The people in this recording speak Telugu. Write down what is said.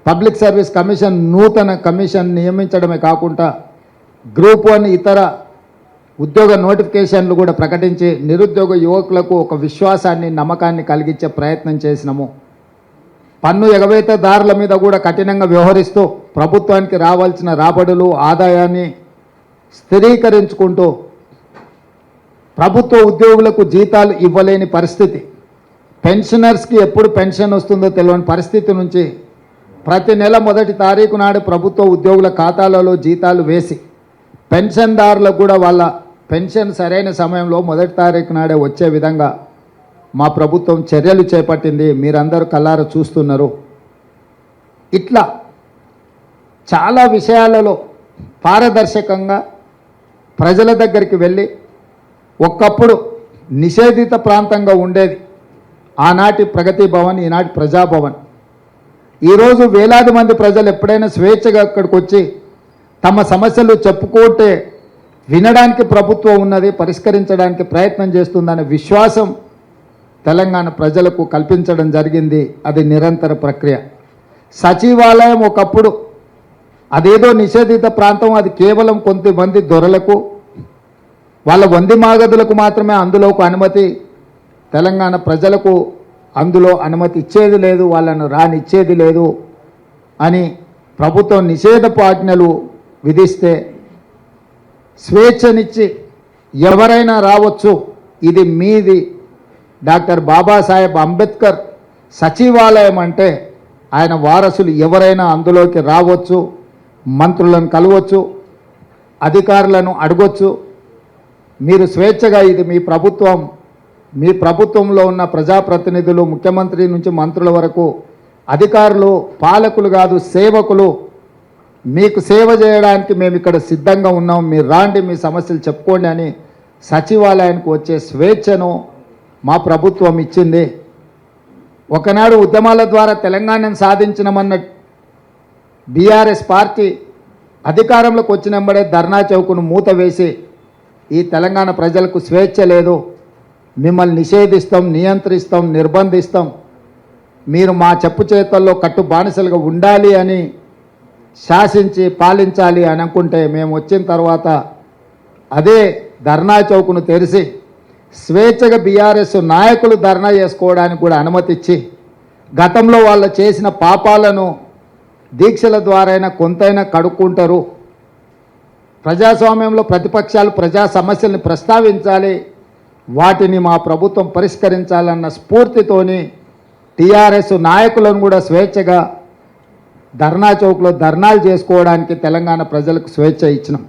పబ్లిక్ సర్వీస్ కమిషన్ నూతన కమిషన్ నియమించడమే కాకుండా గ్రూప్ 1 ఇతర ఉద్యోగ నోటిఫికేషన్లు కూడా ప్రకటించి నిరుద్యోగ యువకులకు ఒక విశ్వాసాన్ని నమ్మకాన్ని కలిగించే ప్రయత్నం చేసినాము. పన్ను ఎగవేతదారుల మీద కూడా కఠినంగా వ్యవహరిస్తూ ప్రభుత్వానికి రావాల్సిన రాబడులు ఆదాయాన్ని స్థిరీకరించుకుంటూ ప్రభుత్వ ఉద్యోగులకు జీతాలు ఇవ్వలేని పరిస్థితి, పెన్షనర్స్కి ఎప్పుడు పెన్షన్ వస్తుందో తెలియని పరిస్థితి నుంచి ప్రతి నెల 1వ తారీఖు నాడు ప్రభుత్వ ఉద్యోగుల ఖాతాలలో జీతాలు వేసి పెన్షన్దారులకు కూడా వాళ్ళ పెన్షన్ సరైన సమయంలో 1వ తారీఖు నాడే వచ్చే విధంగా మా ప్రభుత్వం చర్యలు చేపట్టింది. మీరందరూ కళ్ళారా చూస్తున్నారు. ఇట్లా చాలా విషయాలలో పారదర్శకంగా ప్రజల దగ్గరికి వెళ్ళి, ఒకప్పుడు నిషేధిత ప్రాంతంగా ఉండేది ఆనాటి ప్రగతి భవన్, ఈనాటి ప్రజాభవన్. ఈరోజు వేలాది మంది ప్రజలు ఎప్పుడైనా స్వేచ్ఛగా అక్కడికి వచ్చి తమ సమస్యలు చెప్పుకుంటే వినడానికి ప్రభుత్వం ఉన్నది, పరిష్కరించడానికి ప్రయత్నం చేస్తుందనే విశ్వాసం తెలంగాణ ప్రజలకు కల్పించడం జరిగింది. అది నిరంతర ప్రక్రియ. సచివాలయం ఒకప్పుడు అదేదో నిషేధిత ప్రాంతం, అది కేవలం కొంతమంది దొరలకు, వాళ్ళ వంది మాగదులకు మాత్రమే అందులోకి అనుమతి, తెలంగాణ ప్రజలకు అందులో అనుమతి ఇచ్చేది లేదు, వాళ్ళను రానిచ్చేది లేదు అని ప్రభుత్వం నిషేధపు ఆజ్ఞలు విధిస్తే స్వేచ్ఛనిచ్చి ఎవరైనా రావచ్చు, ఇది మీది, డాక్టర్ బాబాసాహెబ్ అంబేద్కర్ సచివాలయం అంటే ఆయన వారసులు ఎవరైనా అందులోకి రావచ్చు, మంత్రులను కలవచ్చు, అధికారులను అడగొచ్చు, మీరు స్వేచ్ఛగా, ఇది మీ ప్రభుత్వం, మీ ప్రభుత్వంలో ఉన్న ప్రజాప్రతినిధులు ముఖ్యమంత్రి నుంచి మంత్రుల వరకు అధికారులు పాలకులు కాదు, సేవకులు, మీకు సేవ చేయడానికి మేము ఇక్కడ సిద్ధంగా ఉన్నాం, మీరు రాండి, మీ సమస్యలు చెప్పుకోండి అని సచివాలయానికి వచ్చే స్వేచ్ఛను మా ప్రభుత్వం ఇచ్చింది. ఒకనాడు ఉద్యమాల ద్వారా తెలంగాణను సాధించినమన్న బీఆర్ఎస్ పార్టీ అధికారంలోకి వచ్చినంబడే ధర్నా చౌకును మూత వేసి ఈ తెలంగాణ ప్రజలకు స్వేచ్ఛ లేదు, మిమ్మల్ని నిషేధిస్తాం, నియంత్రిస్తాం, నిర్బంధిస్తాం, మీరు మా చెప్పు చేతల్లో కట్టు బానిసలుగా ఉండాలి అని శాసించి పాలించాలి అని అనుకుంటే, మేము వచ్చిన తర్వాత అదే ధర్నా చౌకును తెరిచి స్వేచ్ఛగా బీఆర్ఎస్ నాయకులు ధర్నా చేసుకోవడానికి కూడా అనుమతి ఇచ్చి, గతంలో వాళ్ళు చేసిన పాపాలను దీక్షల ద్వారా కొంతైనా కడుక్కుంటారు, ప్రజాస్వామ్యంలో ప్రతిపక్షాలు ప్రజా సమస్యల్ని ప్రస్తావించాలి, వాటిని మా ప్రభుత్వం పరిష్కరించాలన్న స్ఫూర్తితోని టీఆర్ఎస్ నాయకులను కూడా స్వేచ్ఛగా ధర్నా చౌక్లో ధర్నాలు చేసుకోవడానికి తెలంగాణ ప్రజలకు స్వేచ్ఛ ఇచ్చినాం.